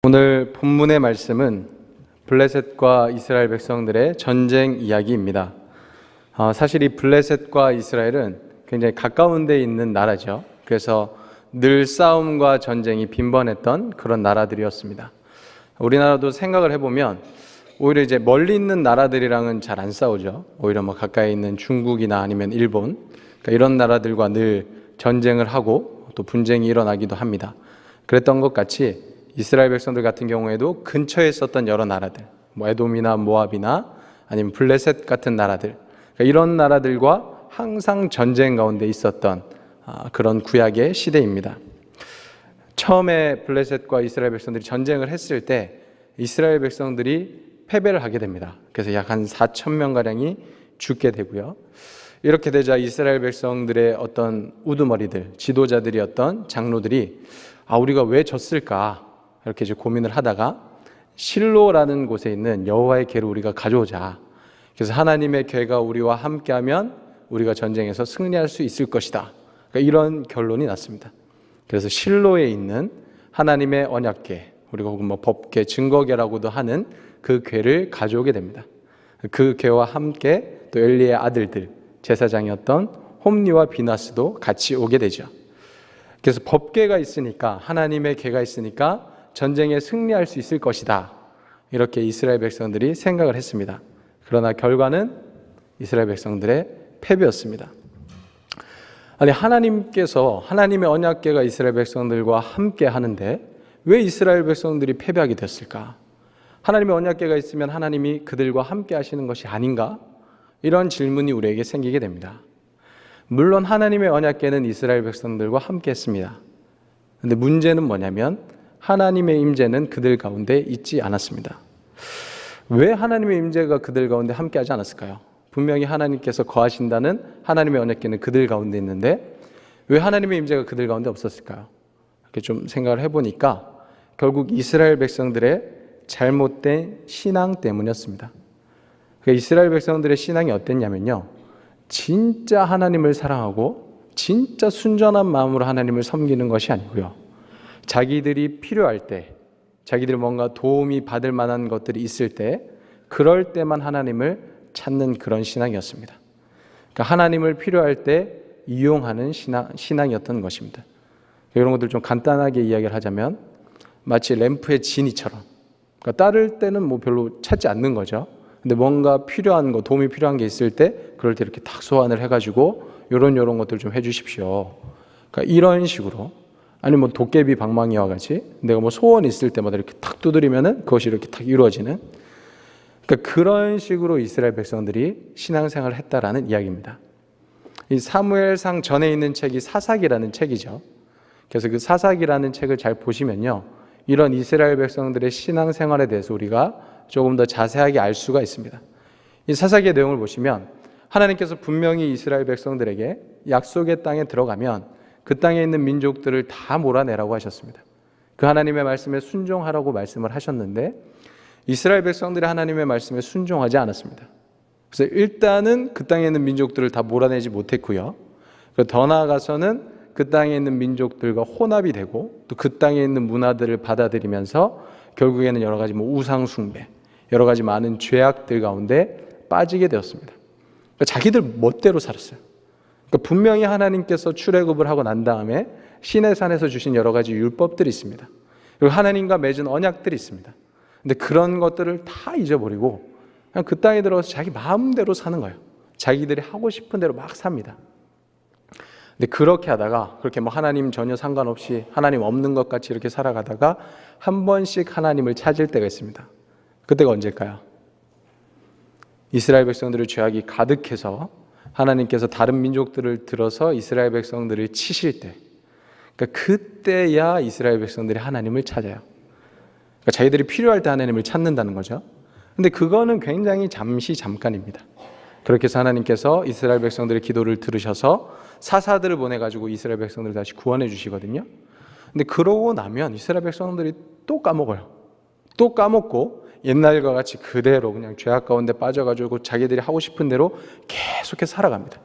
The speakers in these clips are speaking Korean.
오늘 본문의 말씀은 블레셋과 이스라엘 백성들의 전쟁 이야기입니다. 사실 이 블레셋과 이스라엘은 굉장히 가까운 데 있는 나라죠. 그래서 늘 싸움과 전쟁이 빈번했던 그런 나라들이었습니다. 우리나라도 생각을 해보면 오히려 이제 멀리 있는 나라들이랑은 잘 안 싸우죠. 오히려 가까이 있는 중국이나 아니면 일본, 그러니까 이런 나라들과 늘 전쟁을 하고 또 분쟁이 일어나기도 합니다. 그랬던 것 같이 이스라엘 백성들 같은 경우에도 근처에 있었던 여러 나라들, 에돔이나 모압이나 아니면 블레셋 같은 나라들, 그러니까 이런 나라들과 항상 전쟁 가운데 있었던 그런 구약의 시대입니다. 처음에 블레셋과 이스라엘 백성들이 전쟁을 했을 때 이스라엘 백성들이 패배를 하게 됩니다. 그래서 약 한 4천 명가량이 죽게 되고요. 이렇게 되자 이스라엘 백성들의 어떤 우두머리들, 지도자들이었던 장로들이 우리가 왜 졌을까? 이렇게 이제 고민을 하다가 실로라는 곳에 있는 여호와의 궤를 우리가 가져오자. 그래서 하나님의 궤가 우리와 함께하면 우리가 전쟁에서 승리할 수 있을 것이다. 그러니까 이런 결론이 났습니다. 그래서 실로에 있는 하나님의 언약궤, 우리가 혹은 법궤, 증거궤라고도 하는 그 궤를 가져오게 됩니다. 그 궤와 함께 또 엘리의 아들들, 제사장이었던 홈리와 비나스도 같이 오게 되죠. 그래서 법궤가 있으니까, 하나님의 궤가 있으니까 전쟁에 승리할 수 있을 것이다. 이렇게 이스라엘 백성들이 생각을 했습니다. 그러나 결과는 이스라엘 백성들의 패배였습니다. 하나님께서 하나님의 언약궤가 이스라엘 백성들과 함께 하는데 왜 이스라엘 백성들이 패배하게 됐을까? 하나님의 언약궤가 있으면 하나님이 그들과 함께 하시는 것이 아닌가? 이런 질문이 우리에게 생기게 됩니다. 물론 하나님의 언약궤는 이스라엘 백성들과 함께 했습니다. 그런데 문제는 뭐냐면 하나님의 임재는 그들 가운데 있지 않았습니다. 왜 하나님의 임재가 그들 가운데 함께 하지 않았을까요? 분명히 하나님께서 거하신다는 하나님의 언약궤는 그들 가운데 있는데 왜 하나님의 임재가 그들 가운데 없었을까요? 이렇게 좀 생각을 해보니까 결국 이스라엘 백성들의 잘못된 신앙 때문이었습니다. 그러니까 이스라엘 백성들의 신앙이 어땠냐면요, 진짜 하나님을 사랑하고 진짜 순전한 마음으로 하나님을 섬기는 것이 아니고요, 자기들이 필요할 때, 자기들이 뭔가 도움이 받을 만한 것들이 있을 때, 그럴 때만 하나님을 찾는 그런 신앙이었습니다. 그러니까 하나님을 필요할 때 이용하는 신앙이었던 것입니다. 이런 것들 좀 간단하게 이야기를 하자면 마치 램프의 지니처럼, 그러니까 따를 때는 별로 찾지 않는 거죠. 근데 뭔가 필요한 거, 도움이 필요한 게 있을 때 그럴 때 이렇게 탁 소환을 해가지고 이런 것들 좀 해주십시오. 그러니까 이런 식으로, 아니 도깨비 방망이와 같이 내가 소원이 있을 때마다 이렇게 탁 두드리면은 그것이 이렇게 탁 이루어지는, 그러니까 그런 식으로 이스라엘 백성들이 신앙생활을 했다라는 이야기입니다. 이 사무엘상 전에 있는 책이 사사기라는 책이죠. 그래서 그 사사기라는 책을 잘 보시면요, 이런 이스라엘 백성들의 신앙생활에 대해서 우리가 조금 더 자세하게 알 수가 있습니다. 이 사사기의 내용을 보시면 하나님께서 분명히 이스라엘 백성들에게 약속의 땅에 들어가면 그 땅에 있는 민족들을 다 몰아내라고 하셨습니다. 그 하나님의 말씀에 순종하라고 말씀을 하셨는데 이스라엘 백성들이 하나님의 말씀에 순종하지 않았습니다. 그래서 일단은 그 땅에 있는 민족들을 다 몰아내지 못했고요, 더 나아가서는 그 땅에 있는 민족들과 혼합이 되고 또 그 땅에 있는 문화들을 받아들이면서 결국에는 여러 가지 우상 숭배, 여러 가지 많은 죄악들 가운데 빠지게 되었습니다. 그러니까 자기들 멋대로 살았어요. 그러니까 분명히 하나님께서 출애굽을 하고 난 다음에 시내산에서 주신 여러 가지 율법들이 있습니다. 그리고 하나님과 맺은 언약들이 있습니다. 근데 그런 것들을 다 잊어버리고 그냥 그 땅에 들어가서 자기 마음대로 사는 거예요. 자기들이 하고 싶은 대로 막 삽니다. 근데 그렇게 하다가 그렇게 하나님 전혀 상관없이 하나님 없는 것 같이 이렇게 살아가다가 한 번씩 하나님을 찾을 때가 있습니다. 그때가 언제일까요? 이스라엘 백성들의 죄악이 가득해서 하나님께서 다른 민족들을 들어서 이스라엘 백성들을 치실 때, 그러니까 그때야 이스라엘 백성들이 하나님을 찾아요. 그러니까 자기들이 필요할 때 하나님을 찾는다는 거죠. 근데 그거는 굉장히 잠깐입니다. 그렇게 해서 하나님께서 이스라엘 백성들의 기도를 들으셔서 사사들을 보내가지고 이스라엘 백성들을 다시 구원해 주시거든요. 근데 그러고 나면 이스라엘 백성들이 또 까먹어요. 또 까먹고 옛날과 같이 그대로 그냥 죄악 가운데 빠져가지고 자기들이 하고 싶은 대로 계속해서 살아갑니다.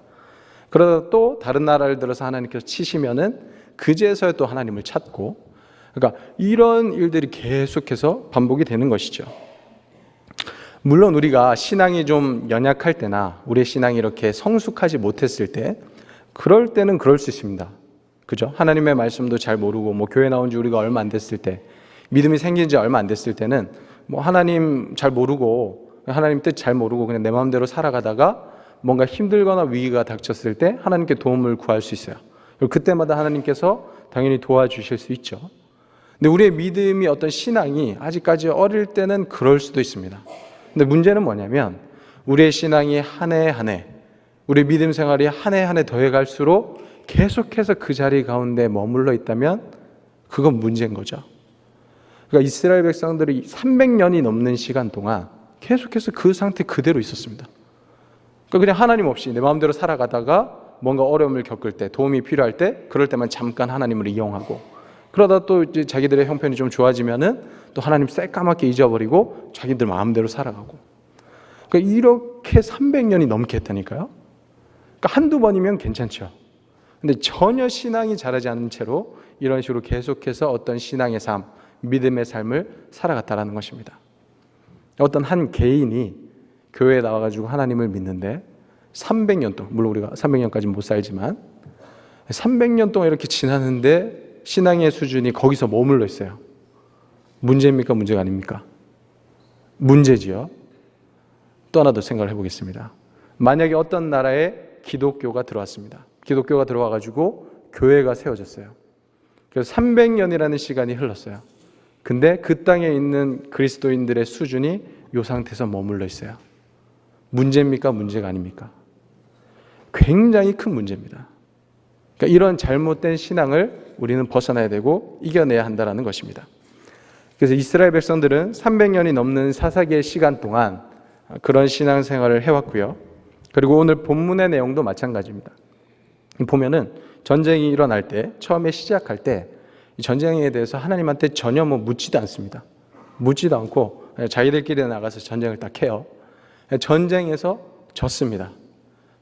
그러다 또 다른 나라를 들어서 하나님께서 치시면은 그제서야 또 하나님을 찾고, 그러니까 이런 일들이 계속해서 반복이 되는 것이죠. 물론 우리가 신앙이 좀 연약할 때나 우리의 신앙이 이렇게 성숙하지 못했을 때, 그럴 때는 그럴 수 있습니다. 그죠? 하나님의 말씀도 잘 모르고 교회 나온 지 우리가 얼마 안 됐을 때, 믿음이 생긴 지 얼마 안 됐을 때는 하나님 잘 모르고, 하나님 뜻 잘 모르고 그냥 내 마음대로 살아가다가 뭔가 힘들거나 위기가 닥쳤을 때 하나님께 도움을 구할 수 있어요. 그리고 그때마다 하나님께서 당연히 도와주실 수 있죠. 근데 우리의 믿음이, 어떤 신앙이 아직까지 어릴 때는 그럴 수도 있습니다. 근데 문제는 뭐냐면, 우리의 신앙이 한 해 한 해, 우리 믿음 생활이 한 해 한 해 더해갈수록 계속해서 그 자리 가운데 머물러 있다면 그건 문제인 거죠. 그러니까 이스라엘 백성들이 300년이 넘는 시간 동안 계속해서 그 상태 그대로 있었습니다. 그러니까 그냥 하나님 없이 내 마음대로 살아가다가 뭔가 어려움을 겪을 때, 도움이 필요할 때, 그럴 때만 잠깐 하나님을 이용하고, 그러다 또 이제 자기들의 형편이 좀 좋아지면은 또 하나님 새까맣게 잊어버리고 자기들 마음대로 살아가고. 그러니까 이렇게 300년이 넘게 했다니까요. 그러니까 한두 번이면 괜찮죠. 근데 전혀 신앙이 자라지 않은 채로 이런 식으로 계속해서 어떤 신앙의 삶, 믿음의 삶을 살아갔다라는 것입니다. 어떤 한 개인이 교회에 나와가지고 하나님을 믿는데 300년 동안, 물론 우리가 300년까지 못 살지만 300년 동안 이렇게 지났는데 신앙의 수준이 거기서 머물러 있어요. 문제입니까? 문제가 아닙니까? 문제지요. 또 하나 더 생각을 해보겠습니다. 만약에 어떤 나라에 기독교가 들어왔습니다. 기독교가 들어와가지고 교회가 세워졌어요. 그래서 300년이라는 시간이 흘렀어요. 근데 그 땅에 있는 그리스도인들의 수준이 이 상태에서 머물러 있어요. 문제입니까? 문제가 아닙니까? 굉장히 큰 문제입니다. 그러니까 이런 잘못된 신앙을 우리는 벗어나야 되고 이겨내야 한다는 것입니다. 그래서 이스라엘 백성들은 300년이 넘는 사사기의 시간 동안 그런 신앙생활을 해왔고요. 그리고 오늘 본문의 내용도 마찬가지입니다. 보면은 전쟁이 일어날 때, 처음에 시작할 때 이 전쟁에 대해서 하나님한테 전혀 묻지도 않습니다. 묻지도 않고 자기들끼리 나가서 전쟁을 딱 해요. 전쟁에서 졌습니다.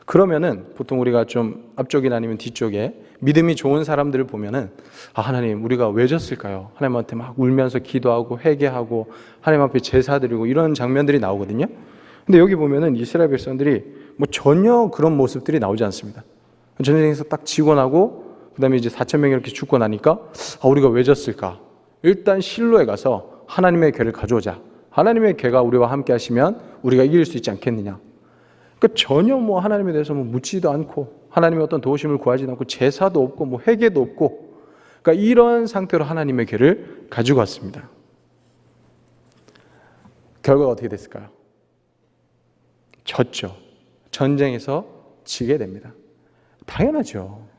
그러면은 보통 우리가 좀 앞쪽이나 아니면 뒤쪽에 믿음이 좋은 사람들을 보면은, 하나님 우리가 왜 졌을까요? 하나님한테 막 울면서 기도하고 회개하고 하나님 앞에 제사 드리고 이런 장면들이 나오거든요. 근데 여기 보면은 이스라엘 백성들이 전혀 그런 모습들이 나오지 않습니다. 전쟁에서 딱 지고 나고 그다음에 이제 4,000명이 이렇게 죽고 나니까 우리가 왜 졌을까? 일단 실로에 가서 하나님의 궤를 가져오자. 하나님의 궤가 우리와 함께 하시면 우리가 이길 수 있지 않겠느냐. 그러니까 전혀 하나님에 대해서 묻지도 않고 하나님의 어떤 도우심을 구하지도 않고 제사도 없고 회개도 없고, 그러니까 이런 상태로 하나님의 궤를 가지고 왔습니다. 결과가 어떻게 됐을까요? 졌죠. 전쟁에서 지게 됩니다. 당연하죠.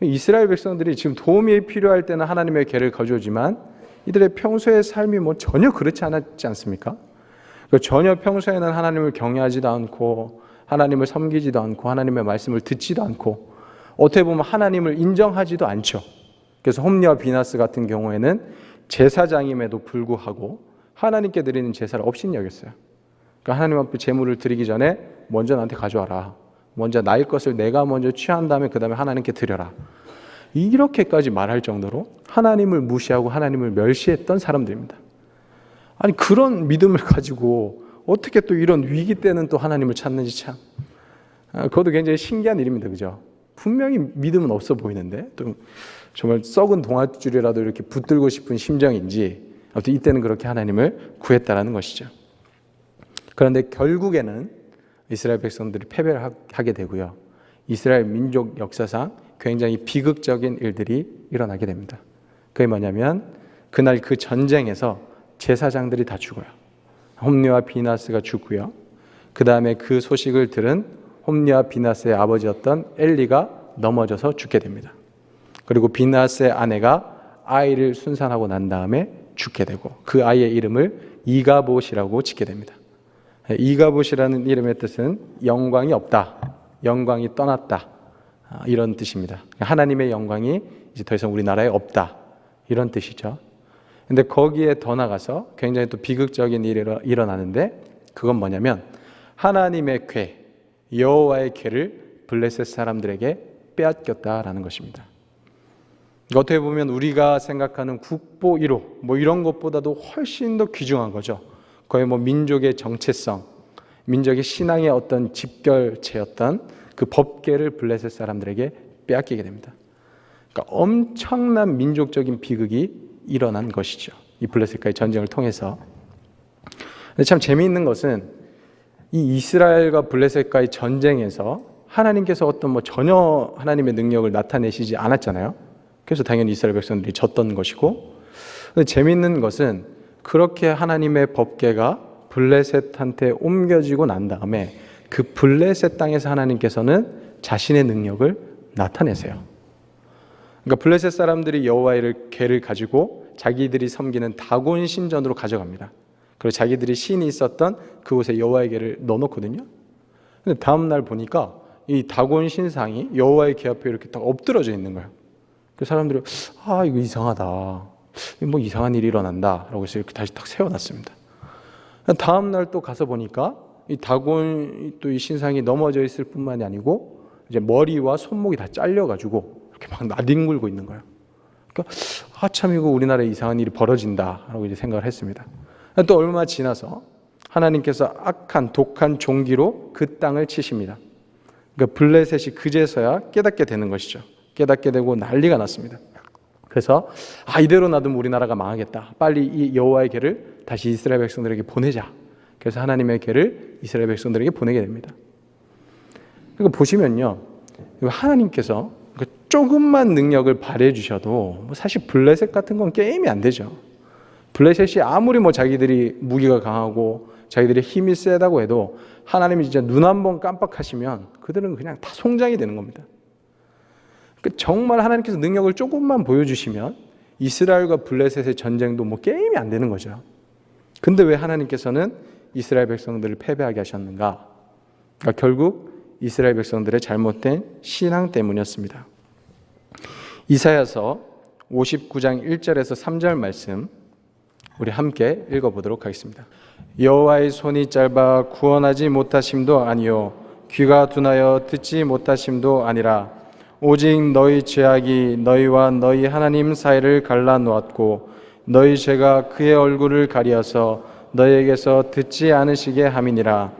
이스라엘 백성들이 지금 도움이 필요할 때는 하나님의 궤를 가져오지만 이들의 평소의 삶이 전혀 그렇지 않았지 않습니까? 전혀 평소에는 하나님을 경외하지도 않고 하나님을 섬기지도 않고 하나님의 말씀을 듣지도 않고 어떻게 보면 하나님을 인정하지도 않죠. 그래서 홈리와 비나스 같은 경우에는 제사장임에도 불구하고 하나님께 드리는 제사를 업신 여겼어요. 그러니까 하나님 앞에 제물을 드리기 전에 먼저 나한테 가져와라. 먼저 나의 것을 내가 먼저 취한 다음에 그 다음에 하나님께 드려라. 이렇게까지 말할 정도로 하나님을 무시하고 하나님을 멸시했던 사람들입니다. 아니 그런 믿음을 가지고 어떻게 또 이런 위기 때는 또 하나님을 찾는지 참, 그것도 굉장히 신기한 일입니다. 그죠? 분명히 믿음은 없어 보이는데 또 정말 썩은 동아줄이라도 이렇게 붙들고 싶은 심정인지 아무튼 이때는 그렇게 하나님을 구했다라는 것이죠. 그런데 결국에는 이스라엘 백성들이 패배를 하게 되고요. 이스라엘 민족 역사상 굉장히 비극적인 일들이 일어나게 됩니다. 그게 뭐냐면 그날 그 전쟁에서 제사장들이 다 죽어요. 홈리와 비나스가 죽고요. 그 다음에 그 소식을 들은 홈리와 비나스의 아버지였던 엘리가 넘어져서 죽게 됩니다. 그리고 비나스의 아내가 아이를 순산하고 난 다음에 죽게 되고 그 아이의 이름을 이가봇이라고 짓게 됩니다. 이가봇이라는 이름의 뜻은 영광이 없다, 영광이 떠났다, 이런 뜻입니다. 하나님의 영광이 이제 더 이상 우리나라에 없다, 이런 뜻이죠. 근데 거기에 더 나가서 굉장히 또 비극적인 일이 일어나는데 그건 뭐냐면 하나님의 궤, 여호와의 궤를 블레셋 사람들에게 빼앗겼다라는 것입니다. 어떻게 보면 우리가 생각하는 국보 1호 뭐 이런 것보다도 훨씬 더 귀중한 거죠. 거의 뭐 민족의 정체성, 민족의 신앙의 어떤 집결체였던 그 법궤를 블레셋 사람들에게 빼앗기게 됩니다. 그러니까 엄청난 민족적인 비극이 일어난 것이죠. 이 블레셋과의 전쟁을 통해서. 근데 참 재미있는 것은 이 이스라엘과 블레셋과의 전쟁에서 하나님께서 어떤 뭐 전혀 하나님의 능력을 나타내시지 않았잖아요. 그래서 당연히 이스라엘 백성들이 졌던 것이고, 근데 재미있는 것은 그렇게 하나님의 법궤가 블레셋한테 옮겨지고 난 다음에 그 블레셋 땅에서 하나님께서는 자신의 능력을 나타내세요. 그러니까 블레셋 사람들이 여호와의 궤를 가지고 자기들이 섬기는 다곤 신전으로 가져갑니다. 그리고 자기들이 신이 있었던 그곳에 여호와의 궤를 넣어놓거든요. 근데 다음 날 보니까 이 다곤 신상이 여호와의 궤 앞에 이렇게 딱 엎드러져 있는 거예요. 그 사람들이 이거 이상하다. 뭐 이상한 일이 일어난다. 라고 해서 이렇게 다시 딱 세워놨습니다. 다음 날 또 가서 보니까 이 다곤 또 이 신상이 넘어져 있을 뿐만이 아니고 이제 머리와 손목이 다 잘려가지고 이렇게 막 나뒹굴고 있는 거예요. 그러니까 참 이거 우리나라에 이상한 일이 벌어진다라고 이제 생각을 했습니다. 또 얼마 지나서 하나님께서 악한 독한 종기로 그 땅을 치십니다. 그러니까 블레셋이 그제서야 깨닫게 되는 것이죠. 깨닫게 되고 난리가 났습니다. 그래서 이대로 놔두면 우리나라가 망하겠다. 빨리 이 여호와의 궤를 다시 이스라엘 백성들에게 보내자. 그래서 하나님의 궤를 이스라엘 백성들에게 보내게 됩니다. 그러니까 보시면요, 하나님께서 조금만 능력을 발휘해 주셔도 사실 블레셋 같은 건 게임이 안 되죠. 블레셋이 아무리 뭐 자기들이 무기가 강하고 자기들의 힘이 세다고 해도 하나님이 진짜 눈 한 번 깜빡하시면 그들은 그냥 다 송장이 되는 겁니다. 정말 하나님께서 능력을 조금만 보여주시면 이스라엘과 블레셋의 전쟁도 뭐 게임이 안 되는 거죠. 근데 왜 하나님께서는 이스라엘 백성들을 패배하게 하셨는가? 그러니까 결국 이스라엘 백성들의 잘못된 신앙 때문이었습니다. 이사야서 59장 1절에서 3절 말씀 우리 함께 읽어보도록 하겠습니다. 여호와의 손이 짧아 구원하지 못하심도 아니요 귀가 둔하여 듣지 못하심도 아니라 오직 너희 죄악이 너희와 너희 하나님 사이를 갈라놓았고 너희 죄가 그의 얼굴을 가리어서 너희에게서 듣지 않으시게 함이니라.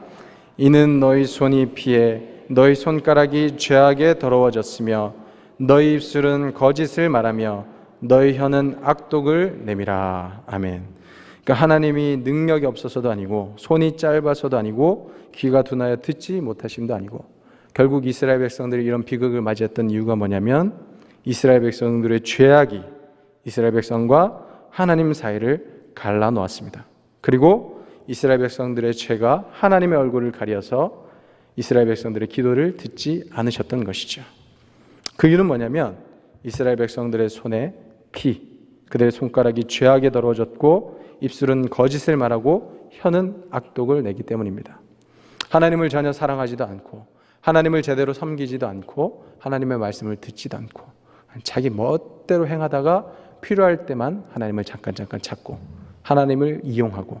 이는 너희 손이 피해 너희 손가락이 죄악에 더러워졌으며 너희 입술은 거짓을 말하며 너희 혀는 악독을 내밀어. 아멘. 그러니까 하나님이 능력이 없어서도 아니고 손이 짧아서도 아니고 귀가 둔하여 듣지 못하심도 아니고 결국 이스라엘 백성들이 이런 비극을 맞이했던 이유가 뭐냐면 이스라엘 백성들의 죄악이 이스라엘 백성과 하나님 사이를 갈라놓았습니다. 그리고 이스라엘 백성들의 죄가 하나님의 얼굴을 가려서 이스라엘 백성들의 기도를 듣지 않으셨던 것이죠. 그 이유는 뭐냐면 이스라엘 백성들의 손에 피, 그들의 손가락이 죄악에 더러워졌고 입술은 거짓을 말하고 혀는 악독을 내기 때문입니다. 하나님을 전혀 사랑하지도 않고 하나님을 제대로 섬기지도 않고 하나님의 말씀을 듣지도 않고 자기 멋대로 행하다가 필요할 때만 하나님을 잠깐 찾고 하나님을 이용하고,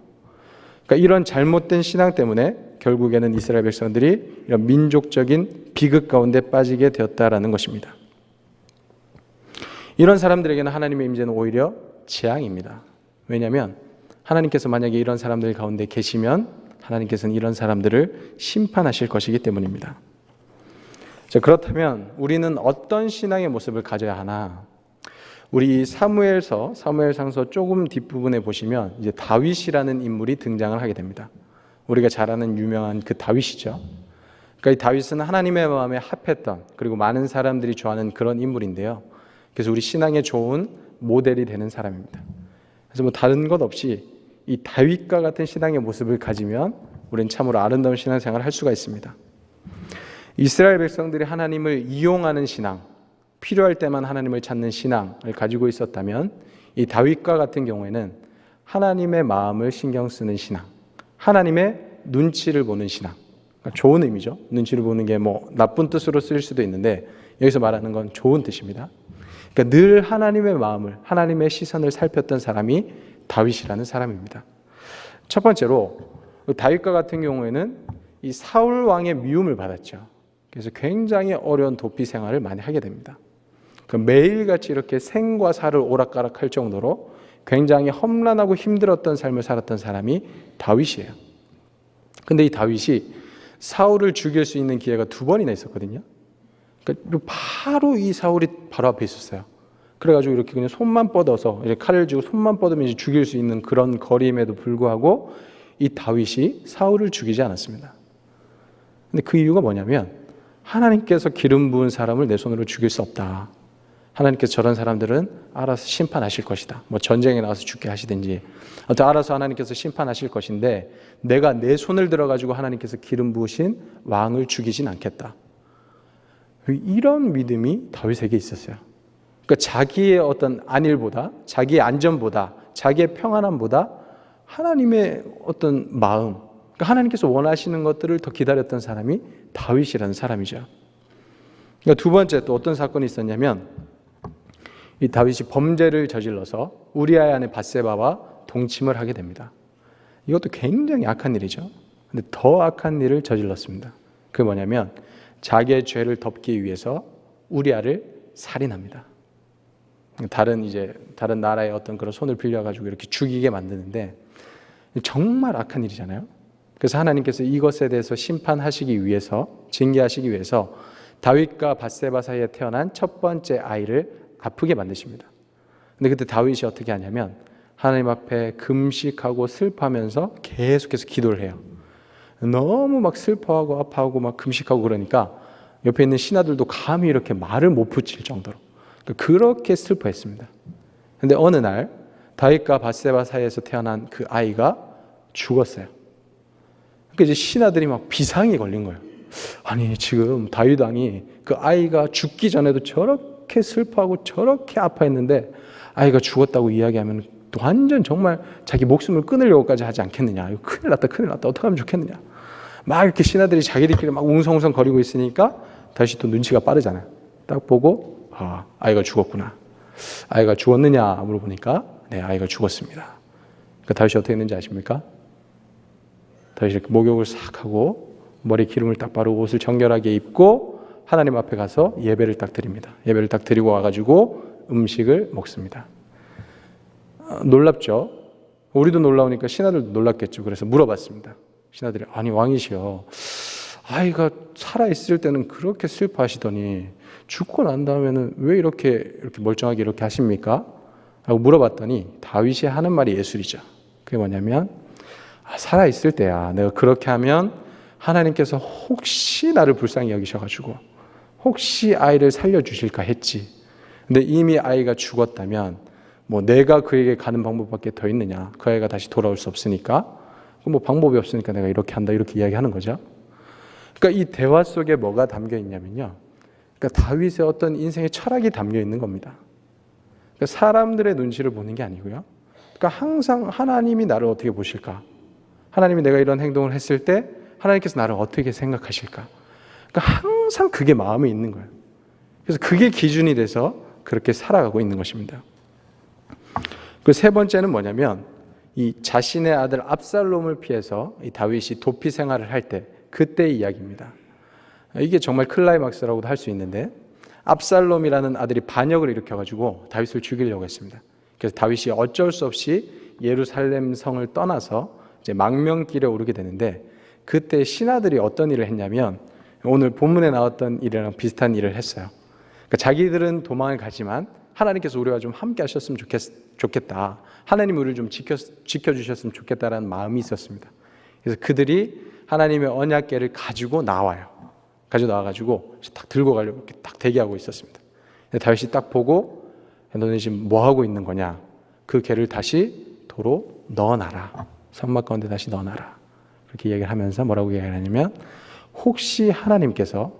그러니까 이런 잘못된 신앙 때문에 결국에는 이스라엘 백성들이 이런 민족적인 비극 가운데 빠지게 되었다라는 것입니다. 이런 사람들에게는 하나님의 임재는 오히려 재앙입니다. 왜냐하면 하나님께서 만약에 이런 사람들 가운데 계시면 하나님께서는 이런 사람들을 심판하실 것이기 때문입니다. 자, 그렇다면 우리는 어떤 신앙의 모습을 가져야 하나? 우리 사무엘상서 조금 뒷부분에 보시면 이제 다윗이라는 인물이 등장을 하게 됩니다. 우리가 잘 아는 유명한 그 다윗이죠. 그러니까 이 다윗은 하나님의 마음에 합했던, 그리고 많은 사람들이 좋아하는 그런 인물인데요. 그래서 우리 신앙에 좋은 모델이 되는 사람입니다. 그래서 뭐 다른 것 없이 이 다윗과 같은 신앙의 모습을 가지면 우리는 참으로 아름다운 신앙생활을 할 수가 있습니다. 이스라엘 백성들이 하나님을 이용하는 신앙, 필요할 때만 하나님을 찾는 신앙을 가지고 있었다면 이 다윗과 같은 경우에는 하나님의 마음을 신경 쓰는 신앙, 하나님의 눈치를 보는 신앙, 그러니까 좋은 의미죠. 눈치를 보는 게 뭐 나쁜 뜻으로 쓰일 수도 있는데 여기서 말하는 건 좋은 뜻입니다. 그러니까 늘 하나님의 마음을, 하나님의 시선을 살폈던 사람이 다윗이라는 사람입니다. 첫 번째로 다윗과 같은 경우에는 이 사울 왕의 미움을 받았죠. 그래서 굉장히 어려운 도피 생활을 많이 하게 됩니다. 매일같이 이렇게 생과 사를 오락가락할 정도로 굉장히 험난하고 힘들었던 삶을 살았던 사람이 다윗이에요. 근데 이 다윗이 사울을 죽일 수 있는 기회가 2번이나 있었거든요. 그러니까 바로 이 사울이 바로 앞에 있었어요. 그래가지고 이렇게 그냥 손만 뻗어서 이제 칼을 쥐고 손만 뻗으면 이제 죽일 수 있는 그런 거리임에도 불구하고 이 다윗이 사울을 죽이지 않았습니다. 근데 그 이유가 뭐냐면 하나님께서 기름 부은 사람을 내 손으로 죽일 수 없다. 하나님께서 저런 사람들은 알아서 심판하실 것이다. 뭐 전쟁에 나가서 죽게 하시든지 어떤 알아서 하나님께서 심판하실 것인데 내가 내 손을 들어가지고 하나님께서 기름 부으신 왕을 죽이진 않겠다. 이런 믿음이 다윗에게 있었어요. 그러니까 자기의 어떤 안일보다, 자기의 안전보다, 자기의 평안함보다 하나님의 어떤 마음, 그러니까 하나님께서 원하시는 것들을 더 기다렸던 사람이 다윗이라는 사람이죠. 그러니까 2번째 또 어떤 사건이 있었냐면 이 다윗이 범죄를 저질러서 우리아의 아내 밧세바와 동침을 하게 됩니다. 이것도 굉장히 악한 일이죠. 근데 더 악한 일을 저질렀습니다. 그게 뭐냐면 자기의 죄를 덮기 위해서 우리아를 살인합니다. 다른 나라의 어떤 그런 손을 빌려가지고 이렇게 죽이게 만드는데 정말 악한 일이잖아요. 그래서 하나님께서 이것에 대해서 심판하시기 위해서, 징계하시기 위해서 다윗과 밧세바 사이에 태어난 첫 번째 아이를 아프게 만드십니다. 근데 그때 다윗이 어떻게 하냐면 하나님 앞에 금식하고 슬퍼하면서 계속해서 기도를 해요. 너무 막 슬퍼하고 아파하고 막 금식하고 그러니까 옆에 있는 신하들도 감히 이렇게 말을 못 붙일 정도로 그렇게 슬퍼했습니다. 근데 어느 날 다윗과 밧세바 사이에서 태어난 그 아이가 죽었어요. 그러니까 이제 신하들이 막 비상이 걸린 거예요. 아니 지금 다윗 왕이 그 아이가 죽기 전에도 저렇게 슬퍼하고 저렇게 아파했는데 아이가 죽었다고 이야기하면 또 완전 정말 자기 목숨을 끊으려고까지 하지 않겠느냐. 이거 큰일 났다 어떻게 하면 좋겠느냐. 막 이렇게 신하들이 자기들끼리 막 웅성웅성 거리고 있으니까 다윗이 또 눈치가 빠르잖아요. 딱 보고 아이가 죽었구나. 아이가 죽었느냐 물어보니까 네, 아이가 죽었습니다. 그러니까 다윗이 어떻게 했는지 아십니까? 다윗이 이렇게 목욕을 싹 하고 머리 기름을 딱 바르고 옷을 정결하게 입고 하나님 앞에 가서 예배를 딱 드립니다. 예배를 딱 드리고 와가지고 음식을 먹습니다. 놀랍죠? 우리도 놀라우니까 신하들도 놀랐겠죠. 그래서 물어봤습니다. 신하들이 아니 왕이시여 아이가 살아있을 때는 그렇게 슬퍼하시더니 죽고 난 다음에는 왜 이렇게 멀쩡하게 이렇게 하십니까? 라고 물어봤더니 다윗이 하는 말이 예술이죠. 그게 뭐냐면 살아있을 때야 내가 그렇게 하면 하나님께서 혹시 나를 불쌍히 여기셔가지고 혹시 아이를 살려주실까 했지. 근데 이미 아이가 죽었다면 뭐 내가 그에게 가는 방법밖에 더 있느냐. 그 아이가 다시 돌아올 수 없으니까 뭐 방법이 없으니까 내가 이렇게 한다 이렇게 이야기하는 거죠. 그러니까 이 대화 속에 뭐가 담겨 있냐면요. 그러니까 다윗의 어떤 인생의 철학이 담겨 있는 겁니다. 그러니까 사람들의 눈치를 보는 게 아니고요. 그러니까 항상 하나님이 나를 어떻게 보실까? 하나님이 내가 이런 행동을 했을 때 하나님께서 나를 어떻게 생각하실까? 그러니까 항상 그게 마음에 있는 거예요. 그래서 그게 기준이 돼서 그렇게 살아가고 있는 것입니다. 그 세 번째는 뭐냐면 이 자신의 아들 압살롬을 피해서 이 다윗이 도피 생활을 할 때 그때의 이야기입니다. 이게 정말 클라이막스라고도 할 수 있는데 압살롬이라는 아들이 반역을 일으켜가지고 다윗을 죽이려고 했습니다. 그래서 다윗이 어쩔 수 없이 예루살렘 성을 떠나서 이제 망명길에 오르게 되는데 그때 신하들이 어떤 일을 했냐면 오늘 본문에 나왔던 일이랑 비슷한 일을 했어요. 그러니까 자기들은 도망을 가지만 하나님께서 우리와 좀 함께 하셨으면 좋겠다. 하나님 우리를 좀 지켜주셨으면 좋겠다라는 마음이 있었습니다. 그래서 그들이 하나님의 언약궤를 가지고 나와요. 가지고 나와가지고 딱 들고 가려고 이렇게 딱 대기하고 있었습니다. 다윗이 딱 보고 너네 지금 뭐 하고 있는 거냐? 그 궤를 다시 도로 넣어놔라. 성막 가운데 다시 넣어놔라. 그렇게 얘기를 하면서 뭐라고 얘기하냐면 혹시 하나님께서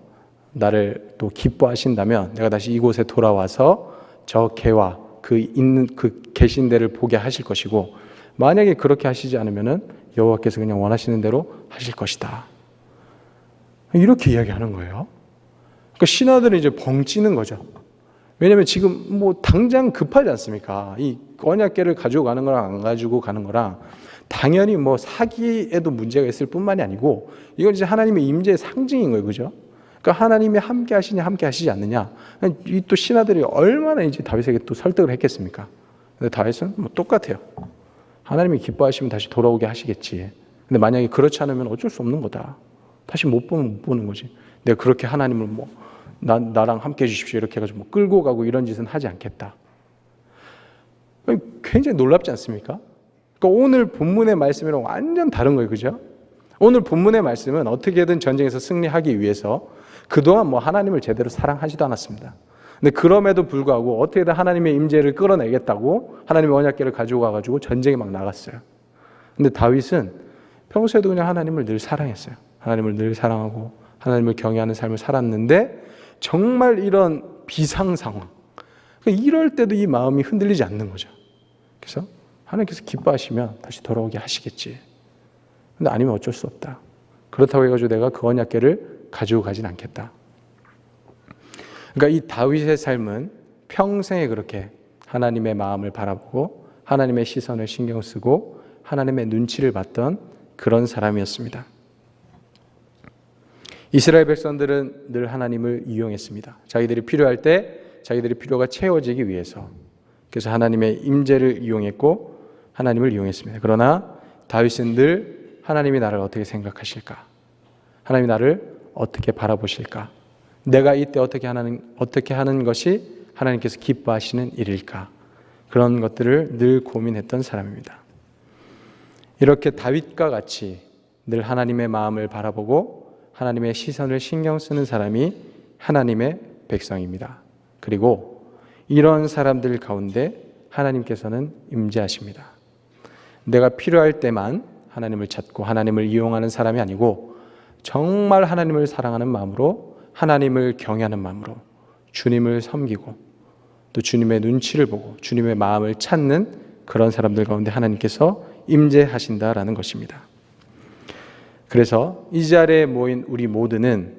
나를 또 기뻐하신다면 내가 다시 이곳에 돌아와서 저 궤와 그 계신 데를 보게 하실 것이고 만약에 그렇게 하시지 않으면은 여호와께서 그냥 원하시는 대로 하실 것이다. 이렇게 이야기하는 거예요. 그러니까 신하들은 이제 벙찌는 거죠. 왜냐하면 지금 뭐 당장 급하지 않습니까? 이 언약궤를 가지고 가는 거랑 안 가지고 가는 거랑 당연히 뭐 사기에도 문제가 있을 뿐만이 아니고 이건 이제 하나님의 임재의 상징인 거예요, 그죠? 그러니까 그러니까 하나님이 함께 하시냐 함께 하시지 않느냐. 이 또 신하들이 얼마나 이제 다윗에게 또 설득을 했겠습니까? 근데 다윗은 뭐 똑같아요. 하나님이 기뻐하시면 다시 돌아오게 하시겠지. 근데 만약에 그렇지 않으면 어쩔 수 없는 거다. 다시 못 보면 못 보는 거지. 내가 그렇게 하나님을 뭐 나랑 함께 해주십시오 이렇게 해가지고 뭐 끌고 가고 이런 짓은 하지 않겠다. 굉장히 놀랍지 않습니까? 그러니까 오늘 본문의 말씀이랑 완전 다른 거예요, 그죠? 오늘 본문의 말씀은 어떻게든 전쟁에서 승리하기 위해서 그동안 뭐 하나님을 제대로 사랑하지도 않았습니다. 근데 그럼에도 불구하고 어떻게든 하나님의 임재를 끌어내겠다고 하나님의 언약궤를 가지고 가가지고 전쟁에 막 나갔어요. 근데 다윗은 평소에도 그냥 하나님을 늘 사랑했어요. 하나님을 늘 사랑하고 하나님을 경외하는 삶을 살았는데 정말 이런 비상 상황, 이럴 때도 이 마음이 흔들리지 않는 거죠. 그래서 하나님께서 기뻐하시면 다시 돌아오게 하시겠지. 근데 아니면 어쩔 수 없다. 그렇다고 해가지고 내가 그 언약궤를 가지고 가진 않겠다. 그러니까 이 다윗의 삶은 평생에 그렇게 하나님의 마음을 바라보고 하나님의 시선을 신경 쓰고 하나님의 눈치를 봤던 그런 사람이었습니다. 이스라엘 백성들은 늘 하나님을 이용했습니다. 자기들이 필요할 때 자기들의 필요가 채워지기 위해서. 그래서 하나님의 임재를 이용했고 하나님을 이용했습니다. 그러나 다윗은 늘 하나님이 나를 어떻게 생각하실까? 하나님이 나를 어떻게 바라보실까? 내가 이때 어떻게 하는 것이 하나님께서 기뻐하시는 일일까? 그런 것들을 늘 고민했던 사람입니다. 이렇게 다윗과 같이 늘 하나님의 마음을 바라보고 하나님의 시선을 신경 쓰는 사람이 하나님의 백성입니다. 그리고 이런 사람들 가운데 하나님께서는 임재하십니다. 내가 필요할 때만 하나님을 찾고 하나님을 이용하는 사람이 아니고 정말 하나님을 사랑하는 마음으로 하나님을 경외하는 마음으로 주님을 섬기고 또 주님의 눈치를 보고 주님의 마음을 찾는 그런 사람들 가운데 하나님께서 임재하신다라는 것입니다. 그래서 이 자리에 모인 우리 모두는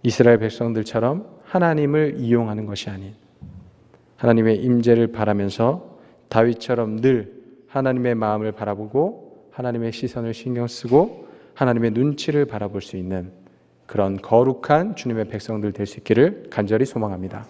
이스라엘 백성들처럼 하나님을 이용하는 것이 아닌 하나님의 임재를 바라면서 다윗처럼 늘 하나님의 마음을 바라보고 하나님의 시선을 신경 쓰고 하나님의 눈치를 바라볼 수 있는 그런 거룩한 주님의 백성들 될 수 있기를 간절히 소망합니다.